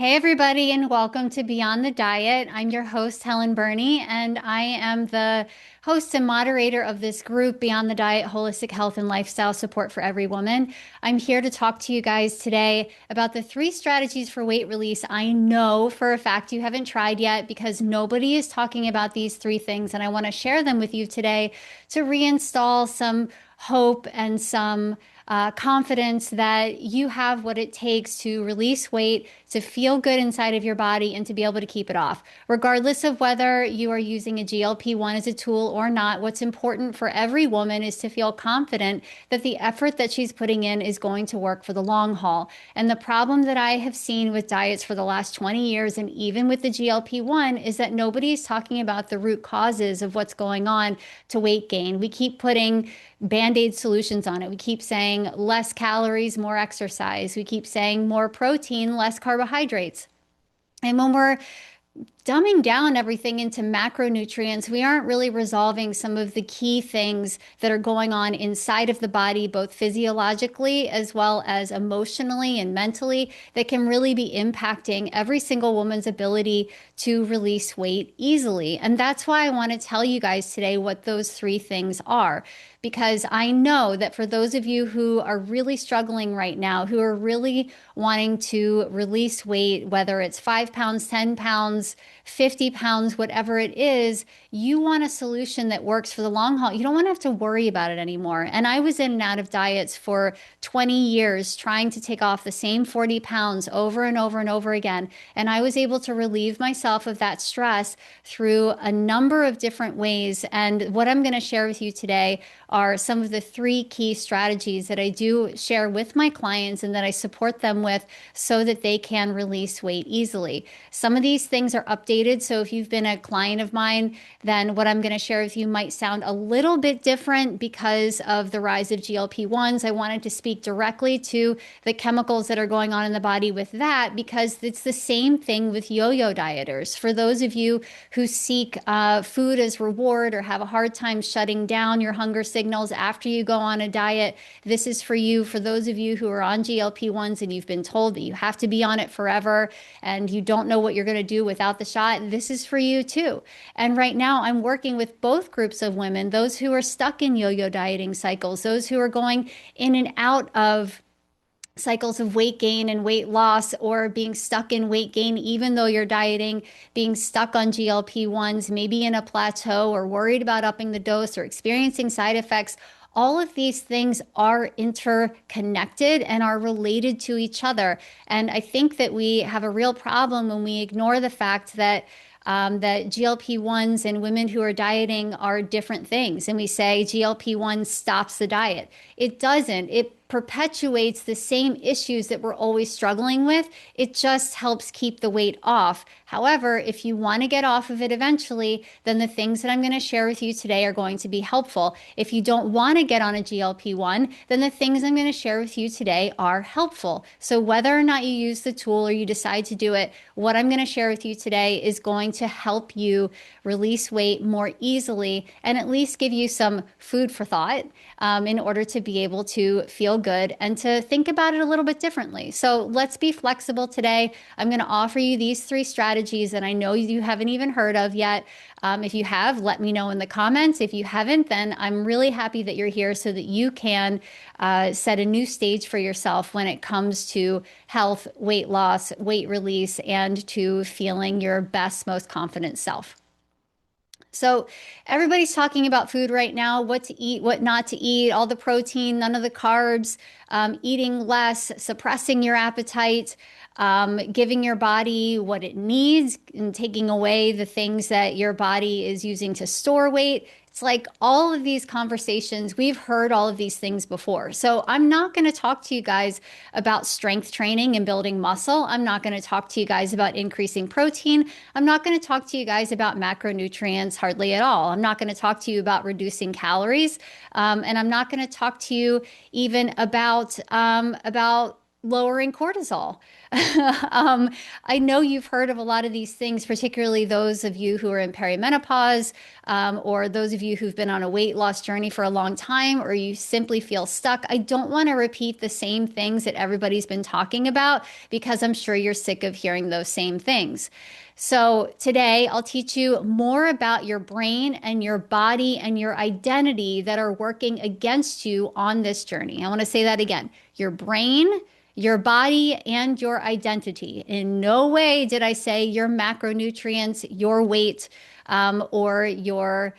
Hey, everybody, and welcome to Beyond the Diet. I'm your host, Helen Burney, and I am the host and moderator of this group, Beyond the Diet Holistic Health and Lifestyle Support for Every Woman. I'm here to talk to you guys today about the three strategies for weight release I know for a fact you haven't tried yet because nobody is talking about these three things, and I want to share them with you today to reinstall some hope and some confidence that you have what it takes to release weight, to feel good inside of your body, and to be able to keep it off. Regardless of whether you are using a GLP-1 as a tool or not, what's important for every woman is to feel confident that the effort that she's putting in is going to work for the long haul. And the problem that I have seen with diets for the last 20 years, and even with the GLP-1, is that nobody's talking about the root causes of what's going on to weight gain. We keep putting band-aid solutions on it. We keep saying less calories, more exercise. We keep saying more protein, less carbohydrates. And when we're dumbing down everything into macronutrients, we aren't really resolving some of the key things that are going on inside of the body, both physiologically as well as emotionally and mentally, that can really be impacting every single woman's ability to release weight easily. And that's why I want to tell you guys today what those three things are. Because I know that for those of you who are really struggling right now, who are really wanting to release weight, whether it's 5 pounds, 10 pounds, 50 pounds, whatever it is, you want a solution that works for the long haul. You don't want to have to worry about it anymore. And I was in and out of diets for 20 years trying to take off the same 40 pounds over and over and over again. And I was able to relieve myself of that stress through a number of different ways. And what I'm going to share with you today are some of the three key strategies that I do share with my clients and that I support them with so that they can release weight easily. Some of these things are updated. So if you've been a client of mine, then what I'm going to share with you might sound a little bit different because of the rise of GLP-1s. I wanted to speak directly to the chemicals that are going on in the body with that because it's the same thing with yo-yo dieters. For those of you who seek food as reward or have a hard time shutting down your hunger signals after you go on a diet, this is for you. For those of you who are on GLP-1s and you've been told that you have to be on it forever and you don't know what you're going to do without the shot, this is for you too. And right now I'm working with both groups of women, those who are stuck in yo-yo dieting cycles, those who are going in and out of cycles of weight gain and weight loss, or being stuck in weight gain even though you're dieting, being stuck on GLP-1s, maybe in a plateau or worried about upping the dose or experiencing side effects. All of these things are interconnected and are related to each other. And I think that we have a real problem when we ignore the fact that that GLP-1s and women who are dieting are different things. And we say GLP-1 stops the diet. It doesn't. It perpetuates the same issues that we're always struggling with. It just helps keep the weight off. However, if you want to get off of it eventually, then the things that I'm going to share with you today are going to be helpful. If you don't want to get on a GLP-1, then the things I'm going to share with you today are helpful. So whether or not you use the tool or you decide to do it, what I'm going to share with you today is going to help you release weight more easily and at least give you some food for thought in order to be able to feel good and to think about it a little bit differently. So let's be flexible today. I'm going to offer you these three strategies that I know you haven't even heard of yet. If you have, let me know in the comments. If you haven't, then I'm really happy that you're here so that you can set a new stage for yourself when it comes to health, weight loss, weight release, and to feeling your best, most confident self. So everybody's talking about food right now, what to eat, what not to eat, all the protein, none of the carbs, eating less, suppressing your appetite, giving your body what it needs, and taking away the things that your body is using to store weight. It's like all of these conversations, we've heard all of these things before. So I'm not going to talk to you guys about strength training and building muscle. I'm not going to talk to you guys about increasing protein. I'm not going to talk to you guys about macronutrients hardly at all. I'm not going to talk to you about reducing calories. And I'm not going to talk to you even about lowering cortisol. I know you've heard of a lot of these things, particularly those of you who are in perimenopause, or those of you who've been on a weight loss journey for a long time, or you simply feel stuck. I don't want to repeat the same things that everybody's been talking about because I'm sure you're sick of hearing those same things. So today I'll teach you more about your brain and your body and your identity that are working against you on this journey. I want to say that again. Your brain, your body, and your identity. In no way did I say your macronutrients, your weight, or your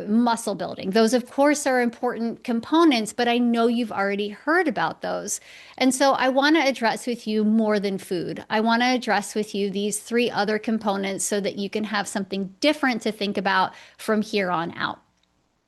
muscle building. Those, of course, are important components, but I know you've already heard about those. And so I want to address with you more than food. I want to address with you these three other components so that you can have something different to think about from here on out.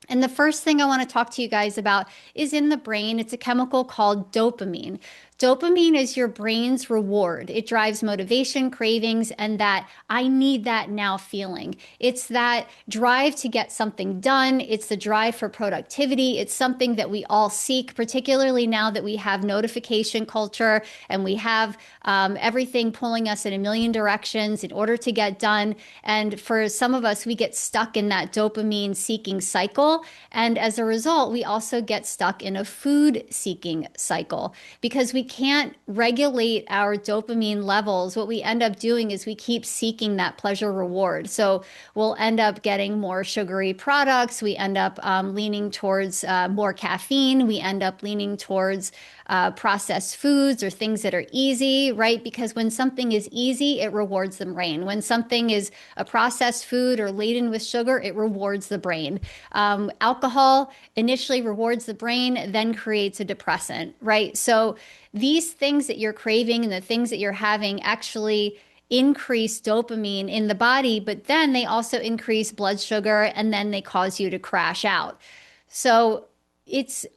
And the first thing I want to talk to you guys about is in the brain. It's a chemical called dopamine. Dopamine is your brain's reward. It drives motivation, cravings, and that I need that now feeling. It's that drive to get something done. It's the drive for productivity. It's something that we all seek, particularly now that we have notification culture and we have everything pulling us in a million directions in order to get done. And for some of us, we get stuck in that dopamine seeking cycle. And as a result, we also get stuck in a food seeking cycle because we can't regulate our dopamine levels. What we end up doing is we keep seeking that pleasure reward. So we'll end up getting more sugary products. We end up leaning towards more caffeine. We end up leaning towards processed foods or things that are easy, right? Because when something is easy, it rewards the brain. When something is a processed food or laden with sugar, it rewards the brain. Alcohol initially rewards the brain, then creates a depressant, right? So these things that you're craving and the things that you're having actually increase dopamine in the body, but then they also increase blood sugar and then they cause you to crash out. So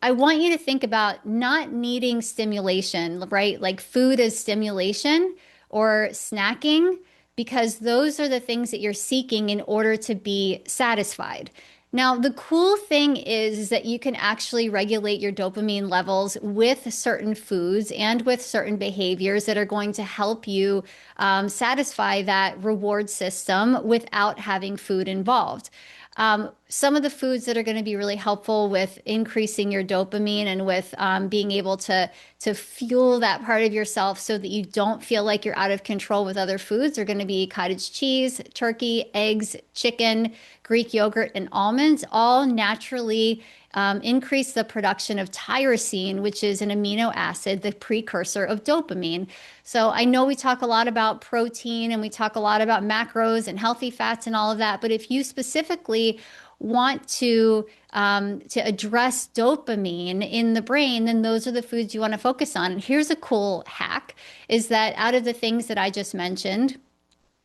I want you to think about not needing stimulation, right? Like food as stimulation or snacking, because those are the things that you're seeking in order to be satisfied. Now, the cool thing is that you can actually regulate your dopamine levels with certain foods and with certain behaviors that are going to help you satisfy that reward system without having food involved. Some of the foods that are going to be really helpful with increasing your dopamine and with being able to fuel that part of yourself so that you don't feel like you're out of control with other foods are going to be cottage cheese, turkey, eggs, chicken, Greek yogurt, and almonds, all naturally increase the production of tyrosine, which is an amino acid, the precursor of dopamine. So I know we talk a lot about protein and we talk a lot about macros and healthy fats and all of that, but if you specifically want to address dopamine in the brain, then those are the foods you want to focus on. And here's a cool hack, is that out of the things that I just mentioned,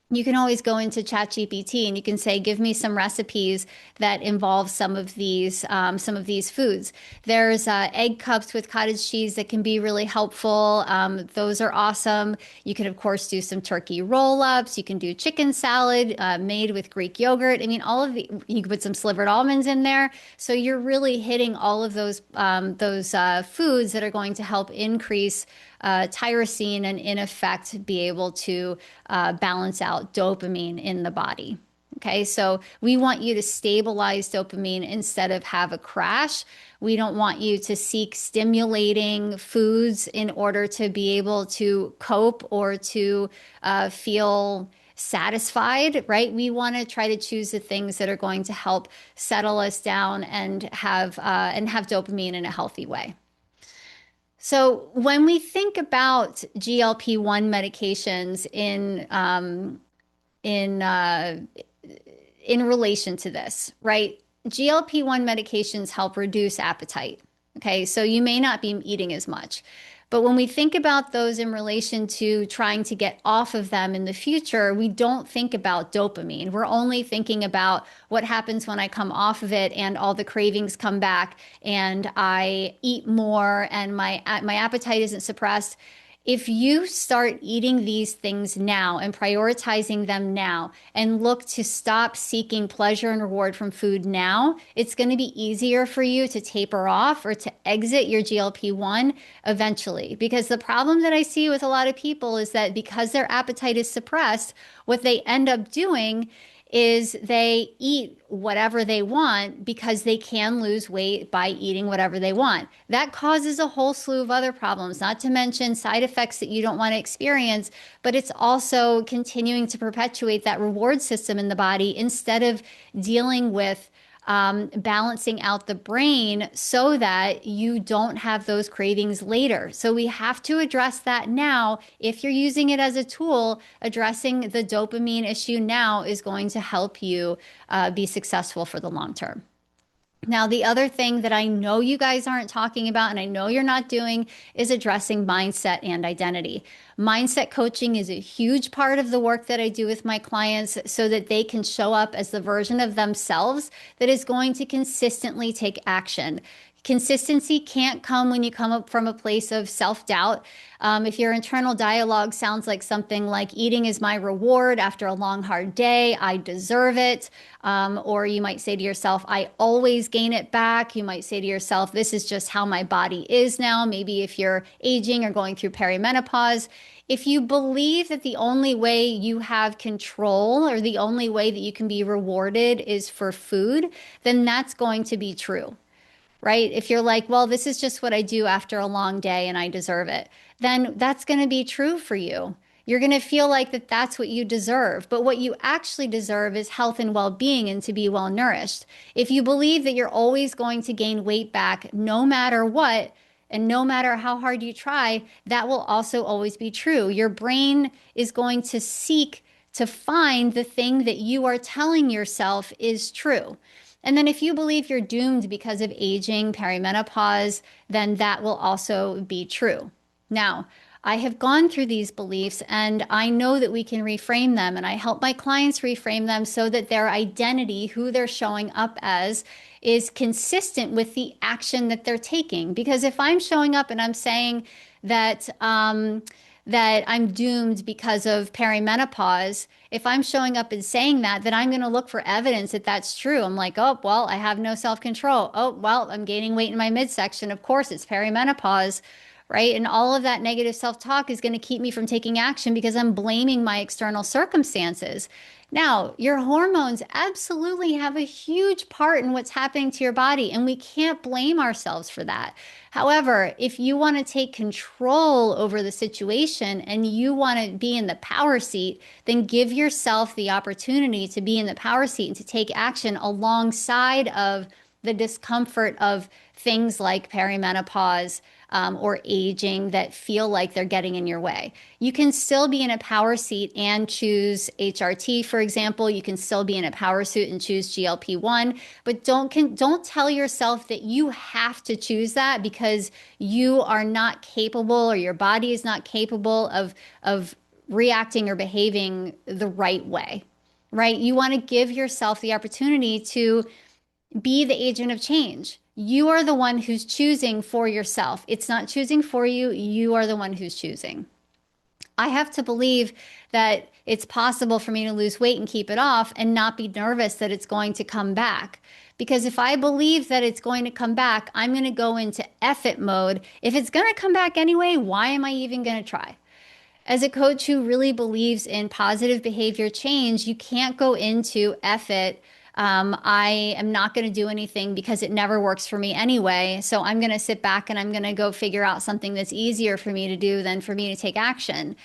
you can always go into ChatGPT and you can say, give me some recipes that involve some of these foods. There's egg cups with cottage cheese that can be really helpful. Those are awesome. You can, of course, do some turkey roll-ups. You can do chicken salad made with Greek yogurt. I mean, you can put some slivered almonds in there. So you're really hitting all of those foods that are going to help increase tyrosine and in effect be able to balance out dopamine in the body. Okay, so we want you to stabilize dopamine instead of have a crash. We don't want you to seek stimulating foods in order to be able to cope or to feel satisfied, right? We want to try to choose the things that are going to help settle us down and have dopamine in a healthy way. So when we think about GLP-1 medications in relation to this, right? GLP-1 medications help reduce appetite. Okay, so you may not be eating as much. But when we think about those in relation to trying to get off of them in the future, we don't think about dopamine. We're only thinking about what happens when I come off of it and all the cravings come back and I eat more and my appetite isn't suppressed. If you start eating these things now and prioritizing them now and look to stop seeking pleasure and reward from food now, it's going to be easier for you to taper off or to exit your GLP-1 eventually. Because the problem that I see with a lot of people is that because their appetite is suppressed, what they end up doing is they eat whatever they want because they can lose weight by eating whatever they want. That causes a whole slew of other problems, not to mention side effects that you don't want to experience, but it's also continuing to perpetuate that reward system in the body instead of dealing with balancing out the brain so that you don't have those cravings later. So we have to address that now. If you're using it as a tool, addressing the dopamine issue now is going to help you be successful for the long term. Now, the other thing that I know you guys aren't talking about, and I know you're not doing, is addressing mindset and identity. Mindset coaching is a huge part of the work that I do with my clients so that they can show up as the version of themselves that is going to consistently take action. Consistency can't come when you come up from a place of self-doubt. If your internal dialogue sounds like something like eating is my reward after a long, hard day, I deserve it. Or you might say to yourself, I always gain it back. You might say to yourself, this is just how my body is now. Maybe if you're aging or going through perimenopause. If you believe that the only way you have control or the only way that you can be rewarded is for food, then that's going to be true. Right? If you're like, well, this is just what I do after a long day and I deserve it, then that's going to be true for you. You're going to feel like that that's what you deserve. But what you actually deserve is health and well-being and to be well nourished. If you believe that you're always going to gain weight back no matter what, and no matter how hard you try, that will also always be true. Your brain is going to seek to find the thing that you are telling yourself is true. And then if you believe you're doomed because of aging, perimenopause, then that will also be true. Now, I have gone through these beliefs and I know that we can reframe them, and I help my clients reframe them so that their identity, who they're showing up as, is consistent with the action that they're taking. Because if I'm showing up and I'm saying that that I'm doomed because of perimenopause, if I'm showing up and saying that, then I'm going to look for evidence that that's true. I'm like, oh, well, I have no self-control. Oh, well, I'm gaining weight in my midsection. Of course, it's perimenopause, right? And all of that negative self-talk is going to keep me from taking action because I'm blaming my external circumstances. Now, your hormones absolutely have a huge part in what's happening to your body, and we can't blame ourselves for that. However, if you want to take control over the situation and you want to be in the power seat, then give yourself the opportunity to be in the power seat and to take action alongside of the discomfort of things like perimenopause, or aging that feel like they're getting in your way. You can still be in a power seat and choose HRT, for example. You can still be in a power suit and choose GLP-1, but don't tell yourself that you have to choose that because you are not capable or your body is not capable of reacting or behaving the right way, right? You want to give yourself the opportunity to be the agent of change. You are the one who's choosing for yourself. It's not choosing for you. You are the one who's choosing. I have to believe that it's possible for me to lose weight and keep it off and not be nervous that it's going to come back. Because if I believe that it's going to come back, I'm going to go into F it mode. If it's going to come back anyway, why am I even going to try? As a coach who really believes in positive behavior change, you can't go into F it. I am not going to do anything because it never works for me anyway. So I'm going to sit back and I'm going to go figure out something that's easier for me to do than for me to take action.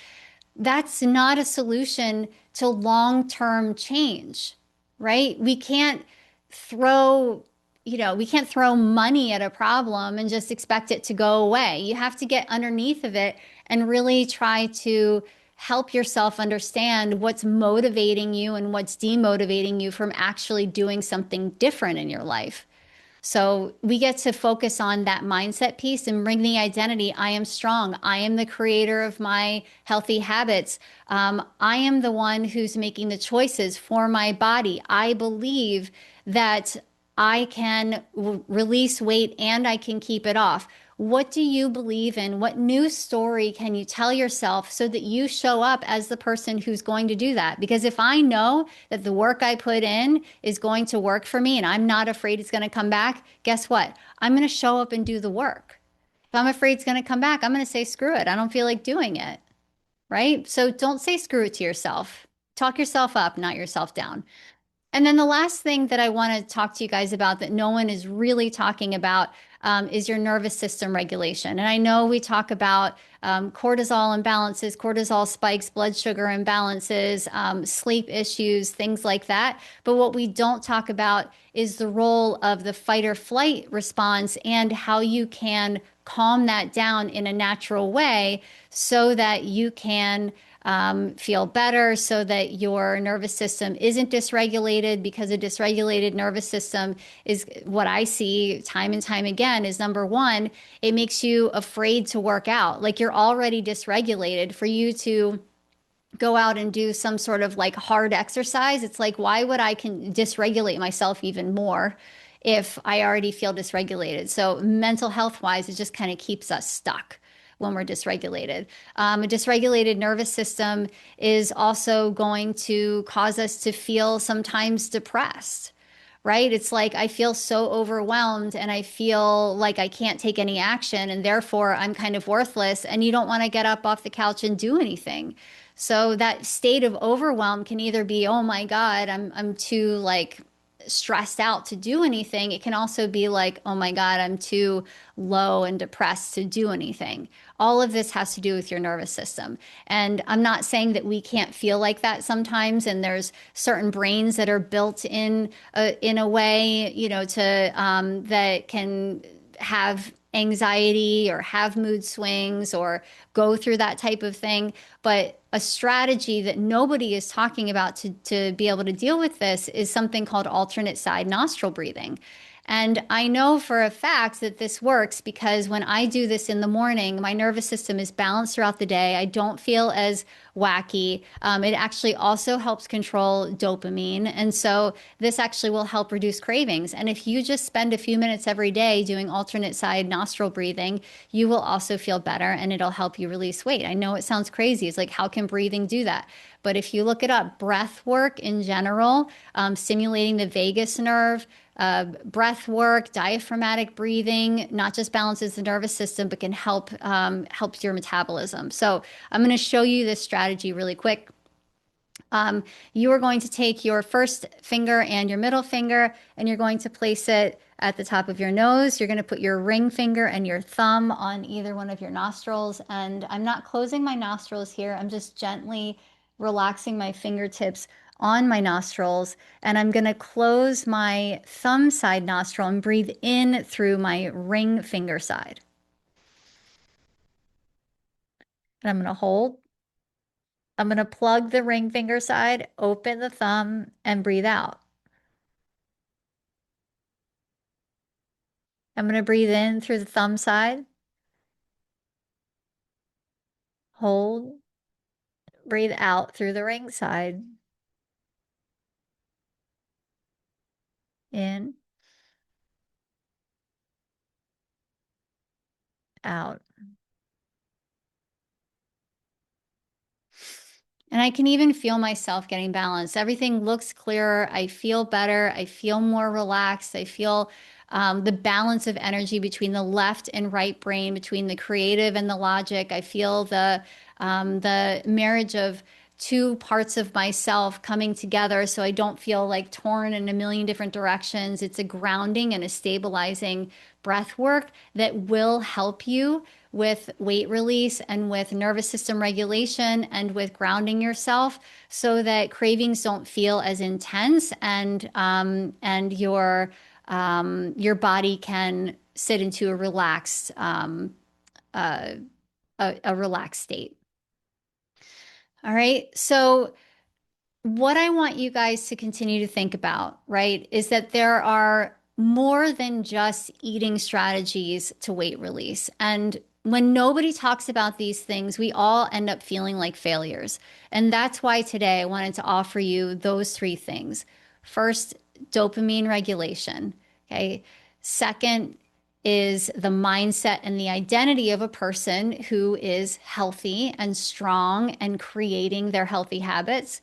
That's not a solution to long-term change, right? We can't throw money at a problem and just expect it to go away. You have to get underneath of it and really try to help yourself understand what's motivating you and what's demotivating you from actually doing something different in your life. So we get to focus on that mindset piece and bring the identity. I am strong. I am the creator of my healthy habits. I am the one who's making the choices for my body. I believe that I can release weight and I can keep it off. What do you believe in? What new story can you tell yourself so that you show up as the person who's going to do that? Because if I know that the work I put in is going to work for me and I'm not afraid it's going to come back, guess what? I'm going to show up and do the work. If I'm afraid it's going to come back, I'm going to say, screw it. I don't feel like doing it. Right? So don't say screw it to yourself. Talk yourself up, not yourself down. And then the last thing that I want to talk to you guys about that no one is really talking about is your nervous system regulation. And I know we talk about cortisol imbalances, cortisol spikes, blood sugar imbalances, sleep issues, things like that. But what we don't talk about is the role of the fight or flight response and how you can calm that down in a natural way so that you can feel better, so that your nervous system isn't dysregulated, because a dysregulated nervous system is what I see time and time again is number one, it makes you afraid to work out. Like you're already dysregulated for you to go out and do some sort of like hard exercise. It's like, why would I can dysregulate myself even more if I already feel dysregulated? So mental health wise, it just kind of keeps us stuck when we're dysregulated. A dysregulated nervous system is also going to cause us to feel sometimes depressed, right? It's like I feel so overwhelmed and I feel like I can't take any action and therefore I'm kind of worthless. And you don't want to get up off the couch and do anything. So that state of overwhelm can either be, oh my God, I'm too like stressed out to do anything. It can also be like, oh my God, I'm too low and depressed to do anything. All of this has to do with your nervous system. And I'm not saying that we can't feel like that sometimes. And there's certain brains that are built in a way, you know, to that can have anxiety or have mood swings or go through that type of thing. But a strategy that nobody is talking about to be able to deal with this is something called alternate side nostril breathing. And I know for a fact that this works because when I do this in the morning, my nervous system is balanced throughout the day. I don't feel as wacky. It actually also helps control dopamine. And so this actually will help reduce cravings. And if you just spend a few minutes every day doing alternate side nostril breathing, you will also feel better and it'll help you release weight. I know it sounds crazy. It's like, how can breathing do that? But if you look it up, breath work in general, stimulating the vagus nerve, breath work, diaphragmatic breathing, not just balances the nervous system, but can helps your metabolism. So I'm going to show you this strategy really quick. You are going to take your first finger and your middle finger, and you're going to place it at the top of your nose. You're going to put your ring finger and your thumb on either one of your nostrils. And I'm not closing my nostrils here. I'm just gently relaxing my fingertips on my nostrils. And I'm going to close my thumb side nostril and breathe in through my ring finger side. And I'm going to hold. I'm going to plug the ring finger side, open the thumb, and breathe out. I'm going to breathe in through the thumb side, hold, breathe out through the ring side, in, out. And I can even feel myself getting balanced. Everything looks clearer. I feel better. I feel more relaxed. I feel the balance of energy between the left and right brain, between the creative and the logic. I feel the marriage of two parts of myself coming together so I don't feel like torn in a million different directions. It's a grounding and a stabilizing breath work that will help you with weight release and with nervous system regulation and with grounding yourself so that cravings don't feel as intense and your body can sit into a relaxed uh, a relaxed state. All right. So what I want you guys to continue to think about, right, is that there are more than just eating strategies to weight release. And when nobody talks about these things, we all end up feeling like failures. And that's why today I wanted to offer you those three things. First, dopamine regulation. Okay. Second, is the mindset and the identity of a person who is healthy and strong and creating their healthy habits.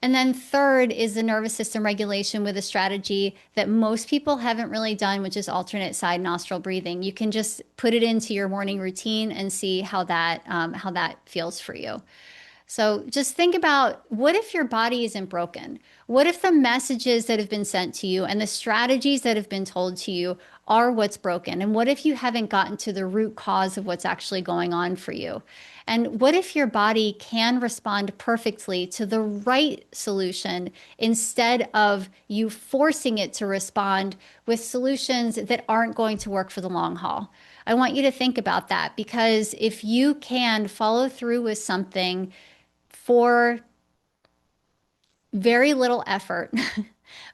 And then third is the nervous system regulation with a strategy that most people haven't really done, which is alternate side nostril breathing. You can just put it into your morning routine and see how that feels for you. So just think about, what if your body isn't broken? What if the messages that have been sent to you and the strategies that have been told to you are what's broken? And what if you haven't gotten to the root cause of what's actually going on for you? And what if your body can respond perfectly to the right solution instead of you forcing it to respond with solutions that aren't going to work for the long haul? I want you to think about that, because if you can follow through with something for very little effort,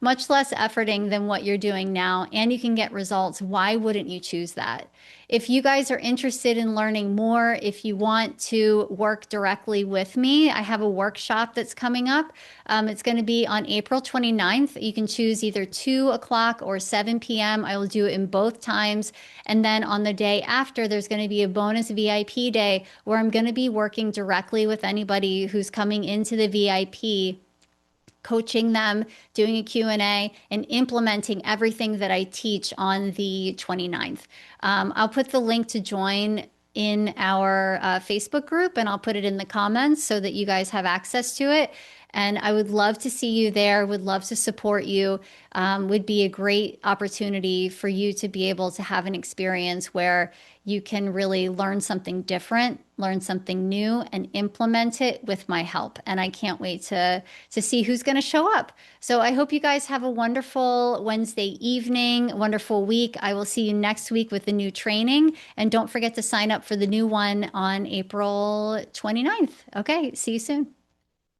much less efforting than what you're doing now, and you can get results, why wouldn't you choose that? If you guys are interested in learning more, if you want to work directly with me, I have a workshop that's coming up. It's going to be on April 29th. You can choose either 2 o'clock or 7 p.m. I will do it in both times. And then on the day after, there's going to be a bonus VIP day where I'm going to be working directly with anybody who's coming into the VIP, coaching them, doing a Q&A, and implementing everything that I teach on the 29th. I'll put the link to join in our Facebook group, and I'll put it in the comments so that you guys have access to it. And I would love to see you there, would love to support you. Would be a great opportunity for you to be able to have an experience where you can really learn something different, learn something new, and implement it with my help. And I can't wait to see who's going to show up. So I hope you guys have a wonderful Wednesday evening, wonderful week. I will see you next week with the new training. And don't forget to sign up for the new one on April 29th. Okay, see you soon.